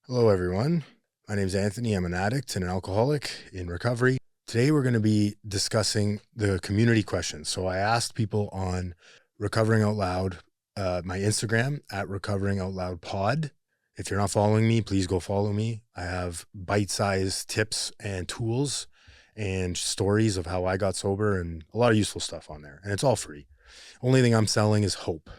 Hello, everyone. My name is Anthony. I'm an addict and an alcoholic in recovery. Today, we're going to be discussing the community questions. So I asked people on Recovering Out Loud, my Instagram at Recovering Out Loud Pod. If you're not following me, please go follow me. I have bite-sized tips and tools and stories of how I got sober and a lot of useful stuff on there. And it's all free. Only thing I'm selling is hope.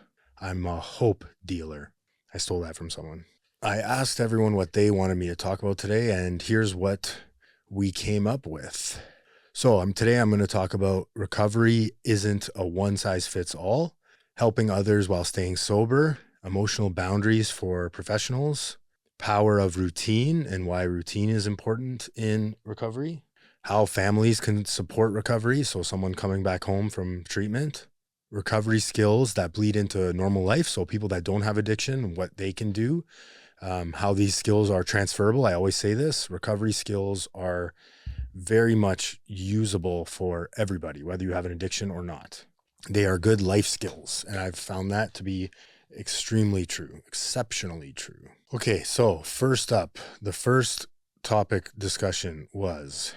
I'm a hope dealer. I stole that from someone. I asked everyone what they wanted me to talk about today, and here's what we came up with. So today I'm going to talk about recovery isn't a one-size-fits-all, helping others while staying sober, emotional boundaries for professionals, power of routine and why routine is important in recovery, how families can support recovery, so someone coming back home from treatment, recovery skills that bleed into normal life, so people that don't have addiction, what they can do, how these skills are transferable. I always say this, recovery skills are very much usable for everybody, whether you have an addiction or not. They are good life skills, and I've found that to be extremely true, exceptionally true. Okay, so first up, the first topic discussion was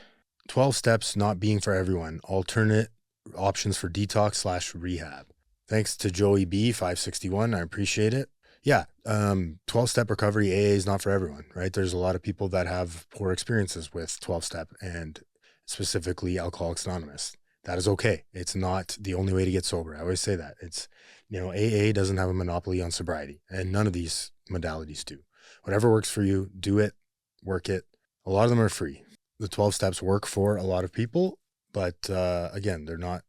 12 steps not being for everyone, alternate options for detox/rehab. Thanks to Joey B 561. I appreciate it. Yeah, 12-step recovery AA is not for everyone, right? There's a lot of people that have poor experiences with 12-step and specifically Alcoholics Anonymous. That is okay. It's not the only way to get sober. I always say that. It's, AA doesn't have a monopoly on sobriety, and none of these modalities do. Whatever works for you, do it, work it. A lot of them are free. The 12 steps work for a lot of people, but again, they're not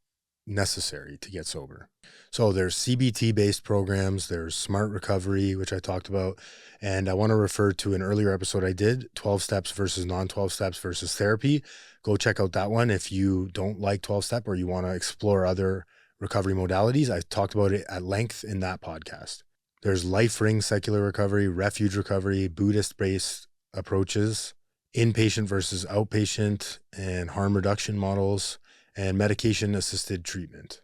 necessary to get sober. So there's CBT-based programs, there's Smart Recovery, which I talked about, and I want to refer to an earlier episode I did, 12 steps versus non-12 steps versus therapy. Go check out that one if you don't like 12-step or you want to explore other recovery modalities. I talked about it at length in that podcast. There's LifeRing secular recovery, Refuge recovery, Buddhist-based approaches, inpatient versus outpatient, and harm reduction models, and medication-assisted treatment.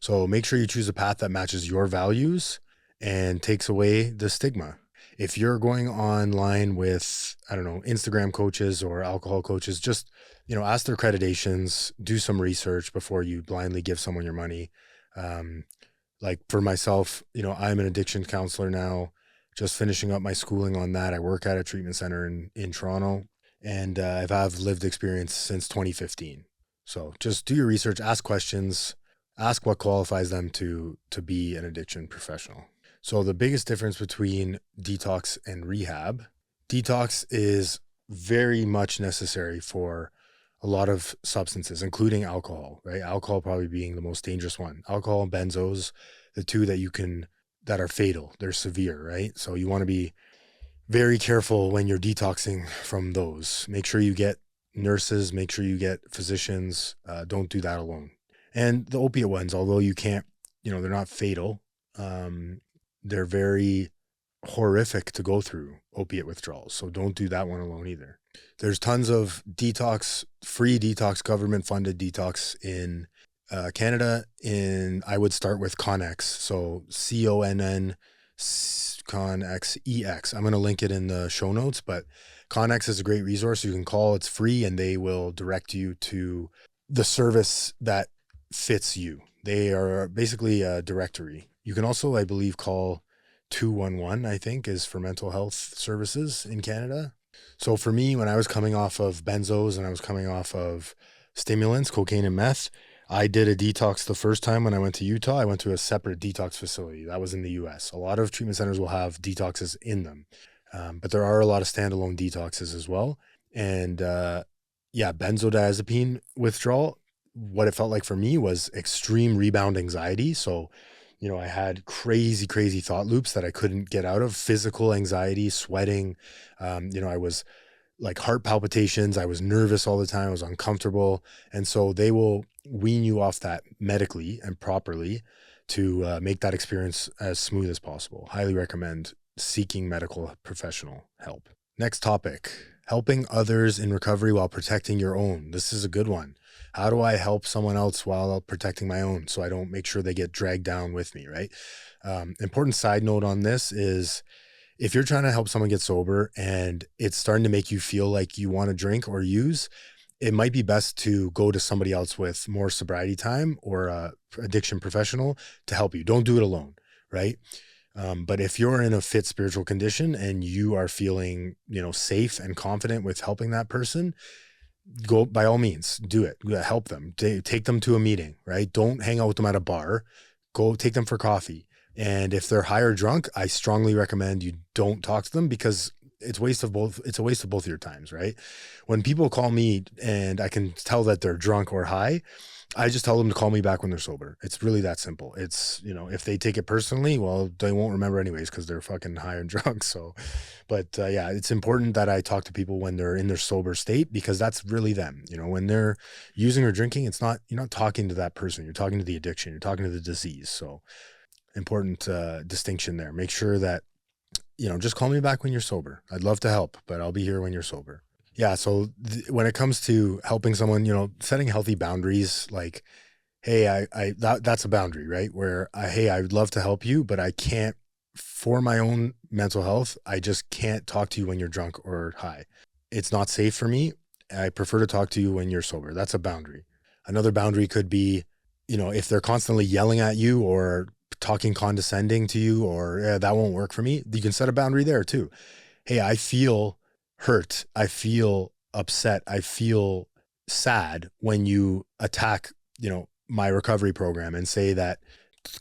So make sure you choose a path that matches your values and takes away the stigma. If you're going online with, Instagram coaches or alcohol coaches, just, ask their accreditations, do some research before you blindly give someone your money. Like for myself, I'm an addiction counselor now, just finishing up my schooling on that. I work at a treatment center in Toronto, and I've had lived experience since 2015. So just do your research, ask questions, ask what qualifies them to be an addiction professional. So the biggest difference between detox and rehab, detox is very much necessary for a lot of substances, including alcohol, right? Alcohol probably being the most dangerous one. Alcohol and benzos, the two that are fatal, they're severe, right? So you want to be very careful when you're detoxing from those. Make sure you get nurses, make sure you get physicians, don't do that alone. And the opiate ones, although you can't, they're not fatal, they're very horrific to go through, opiate withdrawals. So don't do that one alone either. There's tons of free detox, government-funded detox in Canada. I would start with Connex. So CONN, ConnXEX. I'm going to link it in the show notes, but Connex is a great resource. You can call, it's free, and they will direct you to the service that fits you. They are basically a directory. You can also, I believe, call 211, I think, is for mental health services in Canada. So for me, when I was coming off of benzos and I was coming off of stimulants, cocaine and meth, I did a detox the first time when I went to Utah. I went to a separate detox facility. That was in the US. A lot of treatment centers will have detoxes in them. But there are a lot of standalone detoxes as well. And benzodiazepine withdrawal, what it felt like for me was extreme rebound anxiety. So, I had crazy thought loops that I couldn't get out of, physical anxiety, sweating. I was like heart palpitations. I was nervous all the time. I was uncomfortable. And so they will wean you off that medically and properly to make that experience as smooth as possible. Highly recommend seeking medical professional help. Next topic, helping others in recovery while protecting your own. This is a good one. How do I help someone else while protecting my own so I don't make sure they get dragged down with me, right? Important side note on this is if you're trying to help someone get sober and it's starting to make you feel like you want to drink or use, it might be best to go to somebody else with more sobriety time or a addiction professional to help you. Don't do it alone, right? But if you're in a fit spiritual condition and you are feeling, safe and confident with helping that person, go, by all means, do it. Help them. Take them to a meeting, right? Don't hang out with them at a bar. Go take them for coffee. And if they're high or drunk, I strongly recommend you don't talk to them, because it's a waste of both of your times, right? When people call me and I can tell that they're drunk or high, I just tell them to call me back when they're sober. It's really that simple. It's, if they take it personally, well, they won't remember anyways because they're fucking high and drunk. So, but yeah, it's important that I talk to people when they're in their sober state, because that's really them. When they're using or drinking, you're not talking to that person. You're talking to the addiction. You're talking to the disease. So important distinction there. Make sure that, just call me back when you're sober. I'd love to help, but I'll be here when you're sober. Yeah. So when it comes to helping someone, setting healthy boundaries, like, hey, that's a boundary, right? Where hey, I would love to help you, but I can't, for my own mental health, I just can't talk to you when you're drunk or high. It's not safe for me. I prefer to talk to you when you're sober. That's a boundary. Another boundary could be, if they're constantly yelling at you or talking condescending to you, or that won't work for me. You can set a boundary there too. Hey, I feel hurt. I feel upset. I feel sad when you attack, my recovery program and say that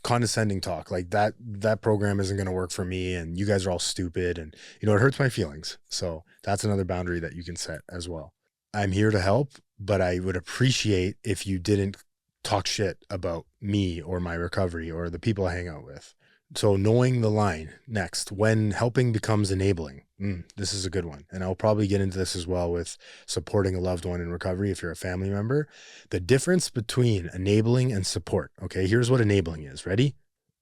condescending talk, like that program isn't going to work for me and you guys are all stupid, and it hurts my feelings. So that's another boundary that you can set as well. I'm here to help, but I would appreciate if you didn't talk shit about me or my recovery or the people I hang out with. So knowing the line next, when helping becomes enabling. This is a good one. And I'll probably get into this as well with supporting a loved one in recovery if you're a family member. The difference between enabling and support. Okay, here's what enabling is. Ready?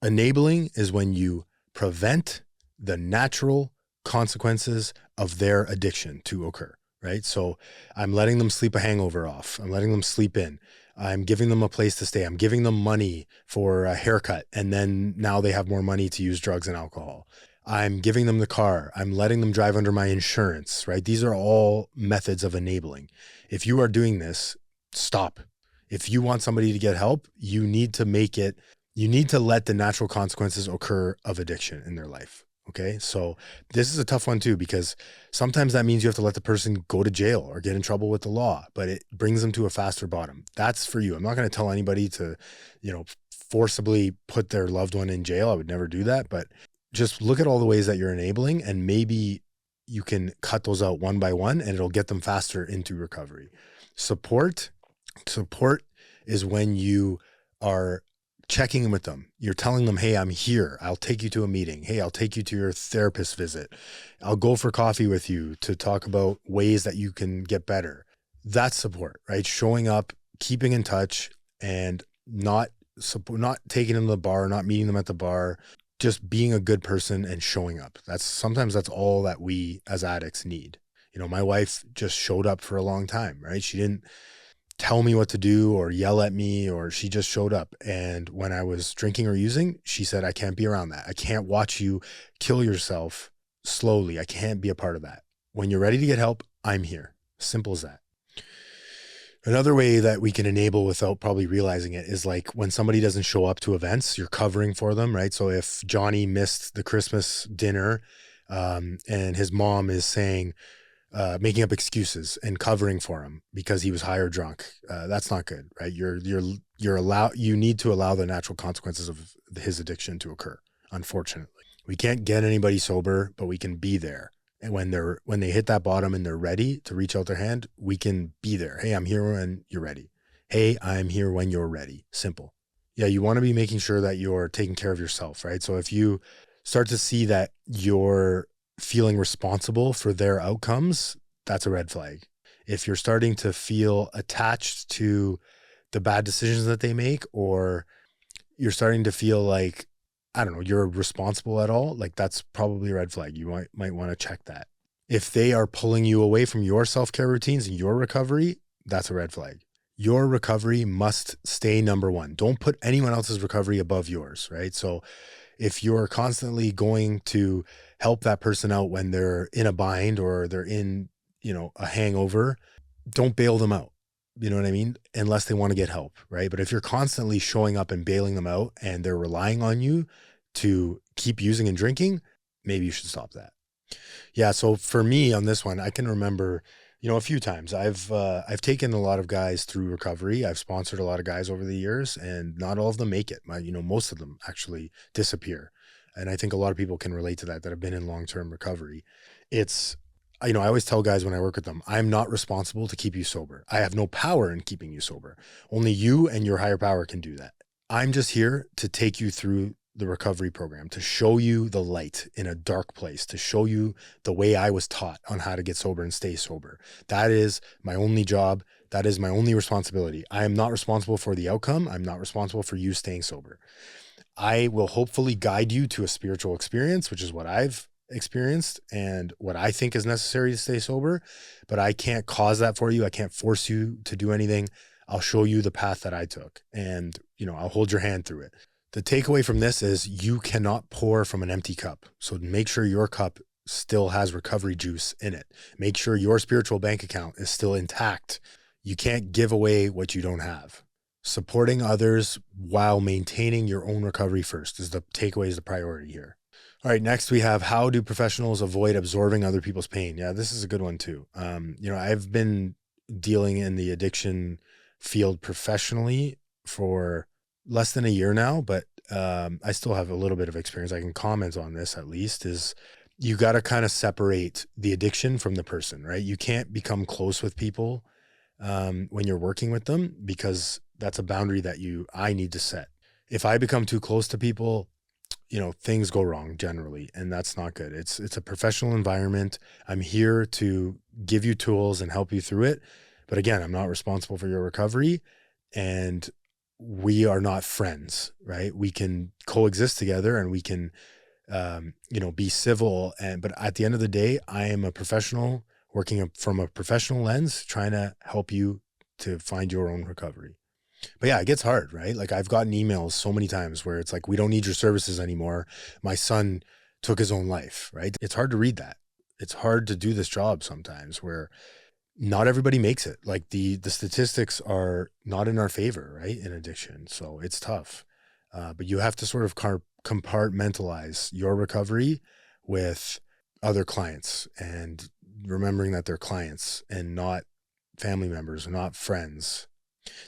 Enabling is when you prevent the natural consequences of their addiction to occur, right? So I'm letting them sleep a hangover off. I'm letting them sleep in. I'm giving them a place to stay. I'm giving them money for a haircut. And then now they have more money to use drugs and alcohol. I'm giving them the car. I'm letting them drive under my insurance, right? These are all methods of enabling. If you are doing this, stop. If you want somebody to get help, you need to let the natural consequences occur of addiction in their life. Okay. So this is a tough one too, because sometimes that means you have to let the person go to jail or get in trouble with the law, but it brings them to a faster bottom. That's for you. I'm not going to tell anybody to, forcibly put their loved one in jail. I would never do that, but just look at all the ways that you're enabling, and maybe you can cut those out one by one and it'll get them faster into recovery. Support is when you are checking in with them. You're telling them, hey, I'm here. I'll take you to a meeting. Hey, I'll take you to your therapist visit. I'll go for coffee with you to talk about ways that you can get better. That's support, right? Showing up, keeping in touch, and not taking them to the bar, not meeting them at the bar, just being a good person and showing up. Sometimes that's all that we as addicts need. My wife just showed up for a long time, right? She didn't tell me what to do or yell at me, or she just showed up. And when I was drinking or using, she said, I can't be around that. I can't watch you kill yourself slowly. I can't be a part of that. When you're ready to get help, I'm here. Simple as that. Another way that we can enable without probably realizing it is like when somebody doesn't show up to events, you're covering for them, right? So if Johnny missed the Christmas dinner and his mom is saying, making up excuses and covering for him because he was high or drunk, that's not good, right? You need to allow the natural consequences of his addiction to occur. Unfortunately, we can't get anybody sober, but we can be there. And when they hit that bottom and they're ready to reach out their hand, we can be there. Hey, I'm here when you're ready. Hey, I'm here when you're ready. Simple. Yeah, you want to be making sure that you're taking care of yourself, right? So if you start to see that you're feeling responsible for their outcomes, that's a red flag. If you're starting to feel attached to the bad decisions that they make, or you're starting to feel like, I don't know, you're responsible at all, like that's probably a red flag. You might want to check that. If they are pulling you away from your self-care routines and your recovery, that's a red flag. Your recovery must stay number one. Don't put anyone else's recovery above yours, right? So if you're constantly going to help that person out when they're in a bind or they're in, a hangover, don't bail them out. You know what I mean? Unless they want to get help, right? But if you're constantly showing up and bailing them out and they're relying on you to keep using and drinking, maybe you should stop that. Yeah. So for me on this one, I can remember, a few times I've taken a lot of guys through recovery. I've sponsored a lot of guys over the years, and not all of them make it. Most of them actually disappear. And I think a lot of people can relate to that have been in long-term recovery. It's, I always tell guys when I work with them, I'm not responsible to keep you sober. I have no power in keeping you sober. Only you and your higher power can do that. I'm just here to take you through the recovery program, to show you the light in a dark place, to show you the way I was taught on how to get sober and stay sober. That is my only job. That is my only responsibility. I am not responsible for the outcome. I'm not responsible for you staying sober. I will hopefully guide you to a spiritual experience, which is what I've experienced and what I think is necessary to stay sober, but I can't cause that for you. I can't force you to do anything. I'll show you the path that I took, and, I'll hold your hand through it. The takeaway from this is you cannot pour from an empty cup. So make sure your cup still has recovery juice in it. Make sure your spiritual bank account is still intact. You can't give away what you don't have. Supporting others while maintaining your own recovery first is the takeaway, is the priority here. All right, next we have, how do professionals avoid absorbing other people's pain? Yeah, this is a good one too. I've been dealing in the addiction field professionally for less than a year now, but I still have a little bit of experience. I can comment on this at least. Is you got to kind of separate the addiction from the person, right? You can't become close with people when you're working with them, because that's a boundary that I need to set. If I become too close to people, things go wrong generally, and that's not good. It's a professional environment. I'm here to give you tools and help you through it. But again, I'm not responsible for your recovery, and we are not friends, right? We can coexist together and we can, be civil. But at the end of the day, I am a professional working from a professional lens, trying to help you to find your own recovery. But yeah, it gets hard, right? Like I've gotten emails so many times where it's like, we don't need your services anymore. My son took his own life, right? It's hard to read that. It's hard to do this job sometimes where not everybody makes it. Like the statistics are not in our favor, right? In addiction. So it's tough. But you have to sort of compartmentalize your recovery with other clients, and remembering that they're clients and not family members or not friends.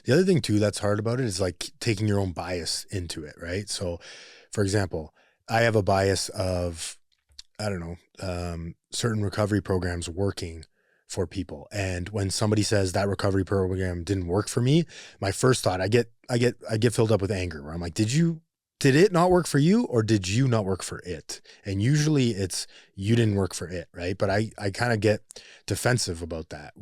The other thing too that's hard about it is like taking your own bias into it, right? So for example, I have a bias of, certain recovery programs working for people. And when somebody says that recovery program didn't work for me, my first thought, I get filled up with anger, where I'm like, did it not work for you, or did you not work for it? And usually it's, you didn't work for it, right? But I kind of get defensive about that,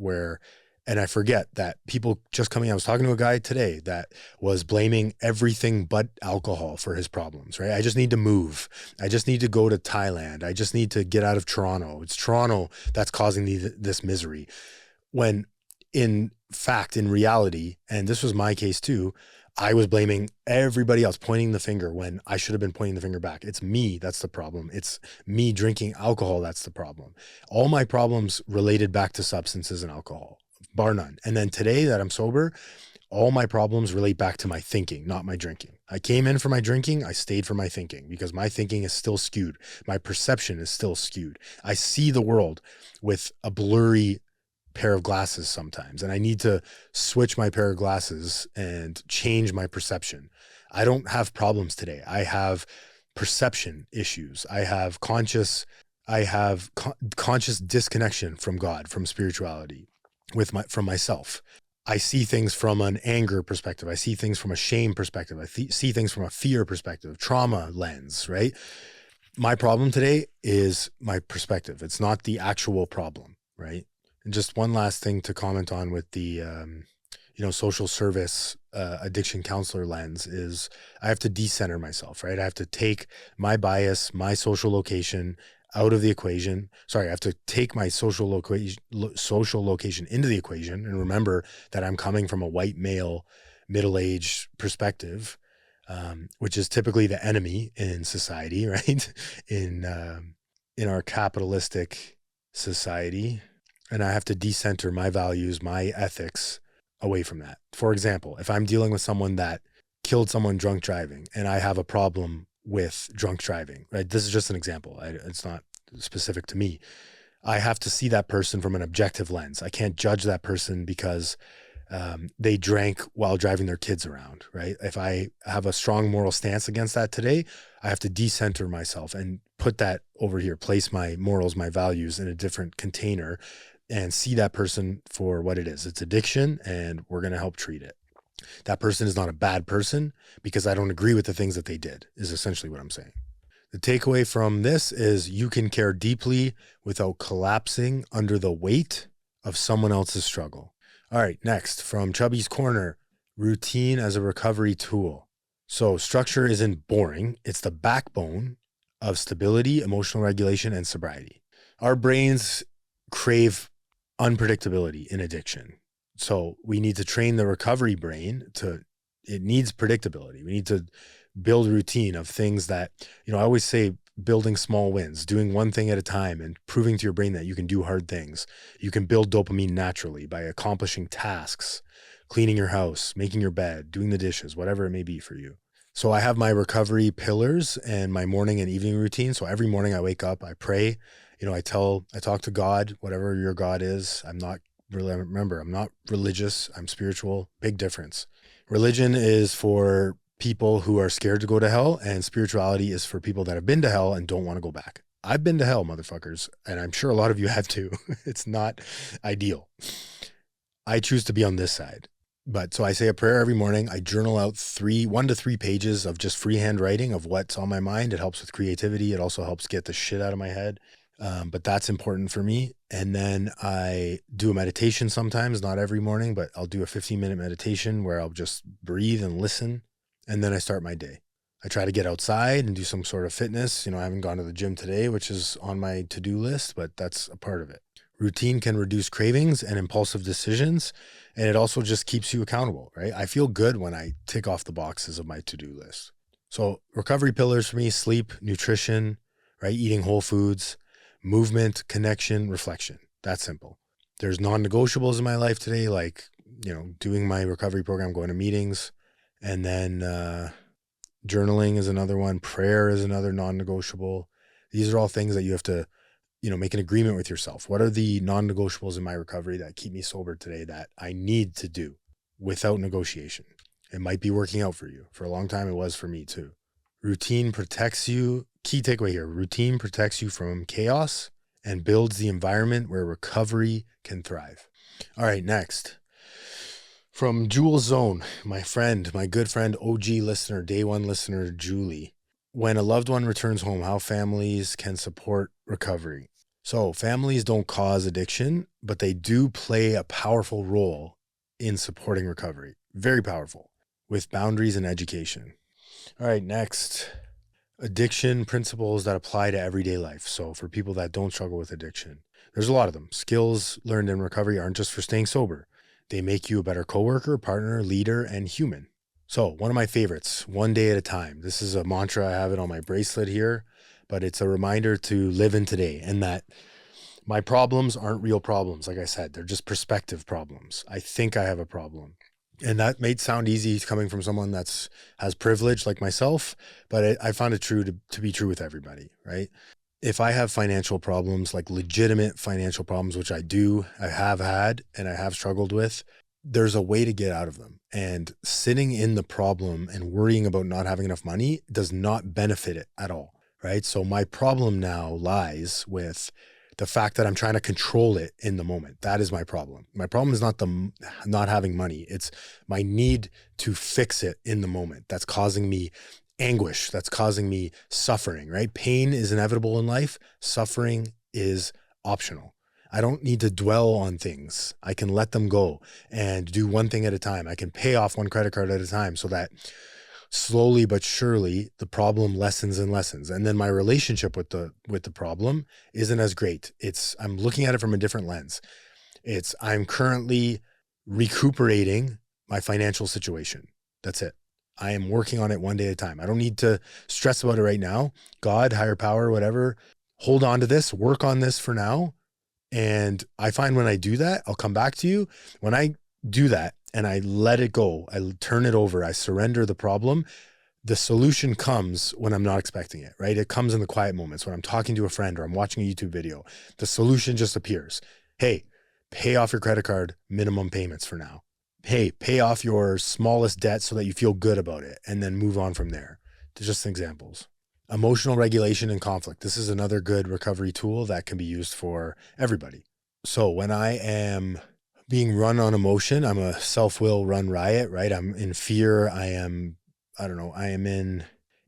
and I forget that people just coming, I was talking to a guy today that was blaming everything but alcohol for his problems, right? I just need to move. I just need to go to Thailand. I just need to get out of Toronto. It's Toronto that's causing this misery. When in fact, in reality, and this was my case too, I was blaming everybody else, pointing the finger when I should have been pointing the finger back. It's me that's the problem. It's me drinking alcohol that's the problem. All my problems related back to substances and alcohol, bar none. And then today that I'm sober, all my problems relate back to my thinking, not my drinking. I came in for my drinking, I stayed for my thinking, because my thinking is still skewed. My perception is still skewed. I see the world with a blurry pair of glasses sometimes, and I need to switch my pair of glasses and change my perception. I don't have problems today. I have perception issues. I have conscious disconnection from God, from spirituality, from myself. I see things from an anger perspective. I see things from a shame perspective. I see things from a fear perspective, trauma lens, right? My problem today is my perspective. It's not the actual problem, right? And just one last thing to comment on with the, social service, addiction counselor lens is I have to decenter myself, right? I have to take my bias, my social location out of the equation. Sorry, I have to take my social location into the equation and remember that I'm coming from a white male, middle-aged perspective, which is typically the enemy in society, right? in our capitalistic society, and I have to decenter my values, my ethics away from that. For example, if I'm dealing with someone that killed someone drunk driving and I have a problem with drunk driving, right? This is just an example. It's not specific to me. I have to see that person from an objective lens. I can't judge that person because they drank while driving their kids around, right? If I have a strong moral stance against that today, I have to decenter myself and put that over here, place my morals, my values in a different container and see that person for what it is. It's addiction, and we're going to help treat it. That person is not a bad person because I don't agree with the things that they did, is essentially what I'm saying. The takeaway from this is you can care deeply without collapsing under the weight of someone else's struggle. All right, next, from Chubby's Corner, routine as a recovery tool. So structure isn't boring. It's the backbone of stability, emotional regulation, and sobriety. Our brains crave unpredictability in addiction. So we need to train the recovery brain it needs predictability. We need to build routine of things that, I always say building small wins, doing one thing at a time and proving to your brain that you can do hard things. You can build dopamine naturally by accomplishing tasks, cleaning your house, making your bed, doing the dishes, whatever it may be for you. So I have my recovery pillars and my morning and evening routine. So every morning I wake up, I pray, I talk to God, whatever your God is. I'm not religious. I'm spiritual. Big difference. Religion is for people who are scared to go to hell, and spirituality is for people that have been to hell and don't want to go back. I've been to hell, motherfuckers, and I'm sure a lot of you have too. It's not ideal. I choose to be on this side. But so I say a prayer every morning. I journal out 1 to 3 pages of just freehand writing of what's on my mind. It helps with creativity. It also helps get the shit out of my head. But that's important for me. And then I do a meditation sometimes, not every morning, but I'll do a 15-minute meditation where I'll just breathe and listen. And then I start my day. I try to get outside and do some sort of fitness. I haven't gone to the gym today, which is on my to-do list, but that's a part of it. Routine can reduce cravings and impulsive decisions, and it also just keeps you accountable, right? I feel good when I tick off the boxes of my to-do list. So recovery pillars for me: sleep, nutrition, right? Eating whole foods, movement, connection, reflection. That's simple. There's non-negotiables in my life today, like, doing my recovery program, going to meetings, and then journaling is another one. Prayer is another non-negotiable. These are all things that you have to, make an agreement with yourself. What are the non-negotiables in my recovery that keep me sober today that I need to do without negotiation? It might be working out for you. For a long time, it was for me too. Routine protects you. Key takeaway here: routine protects you from chaos and builds the environment where recovery can thrive. All right, next. From Jewel Zone, my good friend, OG listener, day one listener, Julie. When a loved one returns home, how families can support recovery. So families don't cause addiction, but they do play a powerful role in supporting recovery. Very powerful, with boundaries and education. All right, next. Addiction principles that apply to everyday life. So for people that don't struggle with addiction, there's a lot of them. Skills learned in recovery aren't just for staying sober. They make you a better coworker, partner, leader, and human. So one of my favorites: one day at a time. This is a mantra. I have it on my bracelet here, but it's a reminder to live in today, and that my problems aren't real problems. Like I said, they're just perspective problems. I think I have a problem. And that may sound easy coming from someone has privilege like myself, but I found it true to be true with everybody, right? If I have financial problems, like legitimate financial problems, which I have had and I have struggled with, there's a way to get out of them. And sitting in the problem and worrying about not having enough money does not benefit it at all, right? So my problem now lies with the fact that I'm trying to control it in the moment. That is my problem. My problem is not not having money. It's my need to fix it in the moment. That's causing me anguish. That's causing me suffering, right? Pain is inevitable in life. Suffering is optional. I don't need to dwell on things. I can let them go and do one thing at a time. I can pay off one credit card at a time so that slowly but surely the problem lessens and lessens. And then my relationship with the problem isn't as great. I'm looking at it from a different lens. I'm currently recuperating my financial situation. That's it. I am working on it one day at a time. I don't need to stress about it right now. God, higher power, whatever, hold on to this, work on this for now. And I find when I do that, I'll come back to you. When I do that and I let it go, I turn it over, I surrender the problem, the solution comes when I'm not expecting it, right? It comes in the quiet moments when I'm talking to a friend or I'm watching a YouTube video. The solution just appears. Hey, pay off your credit card minimum payments for now. Hey, pay off your smallest debt so that you feel good about it and then move on from there. Just examples. Emotional regulation and conflict. This is another good recovery tool that can be used for everybody. So when I am being run on emotion, I'm a self-will run riot, right? I'm in fear. I am in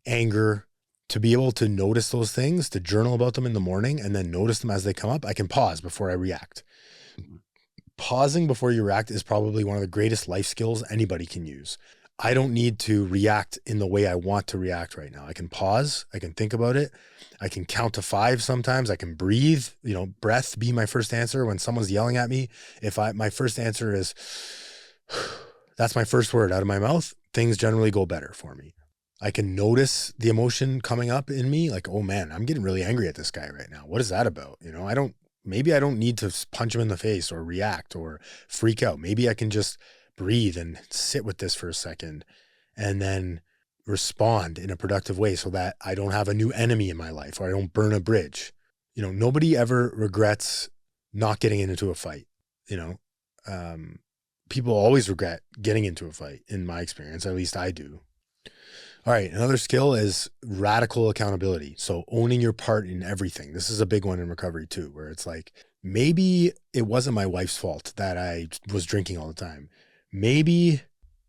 anger. To be able to notice those things, to journal about them in the morning and then notice them as they come up, I can pause before I react. Pausing before you react is probably one of the greatest life skills anybody can use. I don't need to react in the way I want to react right now. I can pause. I can think about it. I can count to 5 sometimes. I can breathe, breath be my first answer when someone's yelling at me. If my first answer is, that's my first word out of my mouth, things generally go better for me. I can notice the emotion coming up in me, like, oh man, I'm getting really angry at this guy right now. What is that about? Maybe I don't need to punch him in the face or react or freak out. Maybe I can just breathe and sit with this for a second and then respond in a productive way so that I don't have a new enemy in my life or I don't burn a bridge. Nobody ever regrets not getting into a fight. People always regret getting into a fight, in my experience. At least I do. All right. Another skill is radical accountability. So owning your part in everything. This is a big one in recovery too, where it's like, maybe it wasn't my wife's fault that I was drinking all the time. Maybe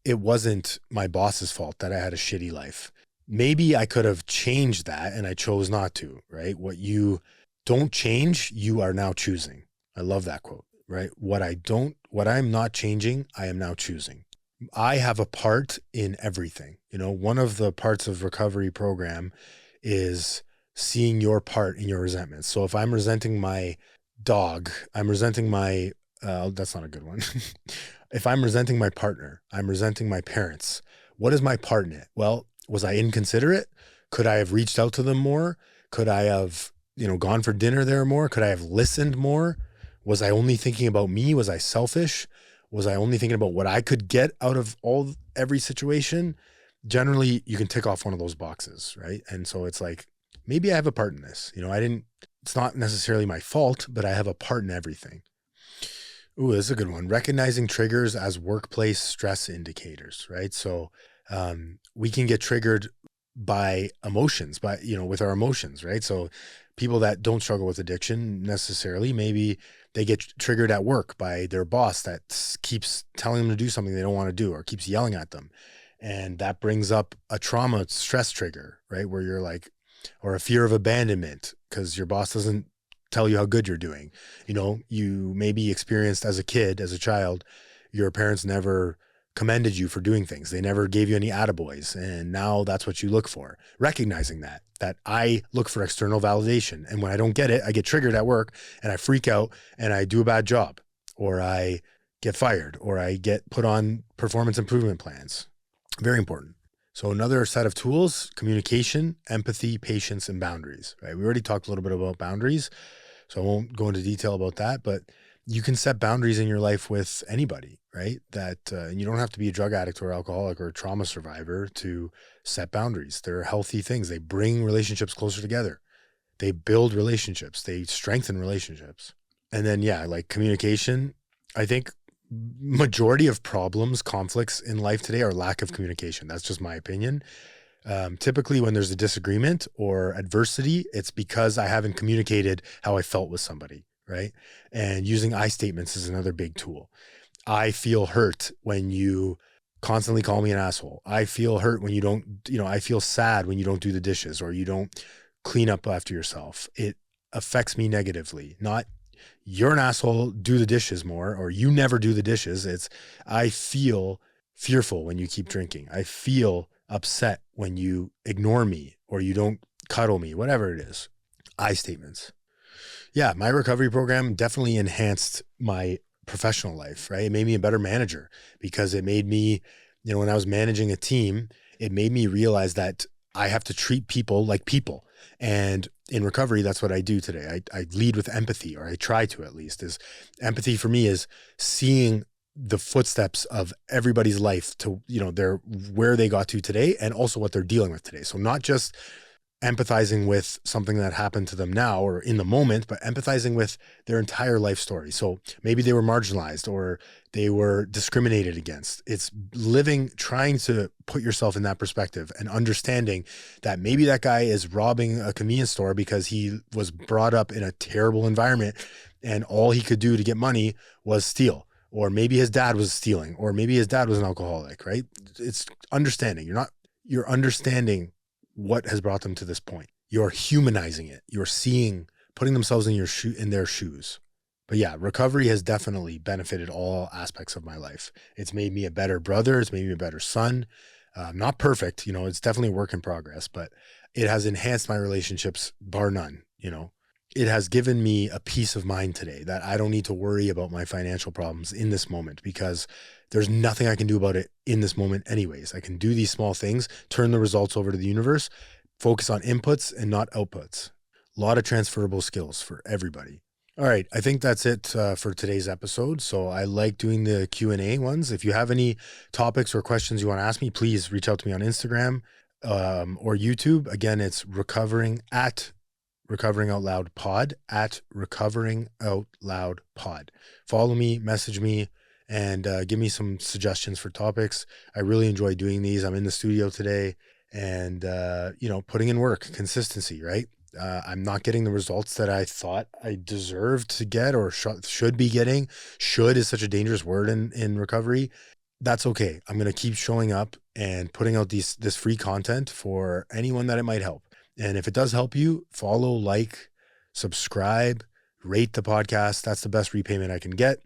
it wasn't my boss's fault that I had a shitty life. Maybe I could have changed that and I chose not to, right? What you don't change, you are now choosing. I love that quote, right? What I'm not changing, I am now choosing. I have a part in everything. One of the parts of recovery program is seeing your part in your resentments. So if I'm resenting my dog, I'm resenting my, that's not a good one. If I'm resenting my partner, I'm resenting my parents. What is my part in it? Well, was I inconsiderate? Could I have reached out to them more? Could I have, gone for dinner there more? Could I have listened more? Was I only thinking about me? Was I selfish? Was I only thinking about what I could get out of every situation? Generally, you can tick off one of those boxes, right? And so it's like, maybe I have a part in this. It's not necessarily my fault, but I have a part in everything. Ooh, this is a good one. Recognizing triggers as workplace stress indicators, right? So we can get triggered by emotions, with our emotions, right? So people that don't struggle with addiction necessarily, maybe they get triggered at work by their boss that keeps telling them to do something they don't want to do or keeps yelling at them. And that brings up a trauma stress trigger, right? Where you're like, or a fear of abandonment because your boss doesn't tell you how good you're doing. You maybe experienced as a kid, as a child, your parents never commended you for doing things. They never gave you any attaboys. And now that's what you look for. Recognizing that I look for external validation. And when I don't get it, I get triggered at work and I freak out and I do a bad job or I get fired or I get put on performance improvement plans. Very important. So another set of tools, communication, empathy, patience, and boundaries, right? We already talked a little bit about boundaries, so I won't go into detail about that, but you can set boundaries in your life with anybody, right? And you don't have to be a drug addict or alcoholic or a trauma survivor to set boundaries. They're healthy things. They bring relationships closer together. They build relationships. They strengthen relationships. And then, like communication, I think majority of problems, conflicts in life today are lack of communication. That's just my opinion. Typically when there's a disagreement or adversity, it's because I haven't communicated how I felt with somebody, right? And using I statements is another big tool. I feel hurt when you constantly call me an asshole. I feel hurt when you don't, I feel sad when you don't do the dishes or you don't clean up after yourself. It affects me negatively. Not you're an asshole, do the dishes more, or you never do the dishes. It's I feel fearful when you keep drinking. I feel upset when you ignore me or you don't cuddle me, whatever it is. I statements. Yeah, my recovery program definitely enhanced my professional life, right? It made me a better manager because it made me, when I was managing a team, it made me realize that I have to treat people like people. And in recovery, that's what I do today. I lead with empathy, or I try to, at least. Is empathy for me is seeing the footsteps of everybody's life to, their where they got to today, and also what they're dealing with today. So not just empathizing with something that happened to them now or in the moment, but empathizing with their entire life story. So maybe they were marginalized or they were discriminated against. It's trying to put yourself in that perspective and understanding that maybe that guy is robbing a convenience store because he was brought up in a terrible environment and all he could do to get money was steal. Or maybe his dad was stealing, or maybe his dad was an alcoholic, right? It's understanding. You're understanding what has brought them to this point. You're humanizing it. You're putting themselves in their shoes. But yeah, recovery has definitely benefited all aspects of my life. It's made me a better brother. It's made me a better son. Not perfect, it's definitely a work in progress, but it has enhanced my relationships bar none. It has given me a peace of mind today that I don't need to worry about my financial problems in this moment, because there's nothing I can do about it in this moment anyways. I can do these small things, turn the results over to the universe, focus on inputs and not outputs. A lot of transferable skills for everybody. All right, I think that's it for today's episode. So I like doing the Q&A ones. If you have any topics or questions you want to ask me, please reach out to me on Instagram or YouTube. Again, it's Recovering Out Loud Pod, at Recovering Out Loud Pod. Follow me, message me, and give me some suggestions for topics. I really enjoy doing these. I'm in the studio today and, putting in work, consistency, right? I'm not getting the results that I thought I deserved to get or should be getting. Should is such a dangerous word in recovery. That's okay. I'm going to keep showing up and putting out this free content for anyone that it might help. And if it does help you, follow, like, subscribe, rate the podcast. That's the best repayment I can get.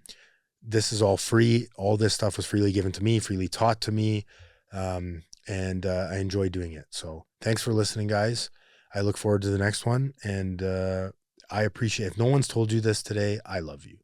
This is all free. All this stuff was freely given to me, freely taught to me. And I enjoy doing it. So thanks for listening, guys. I look forward to the next one. And I appreciate, if no one's told you this today, I love you.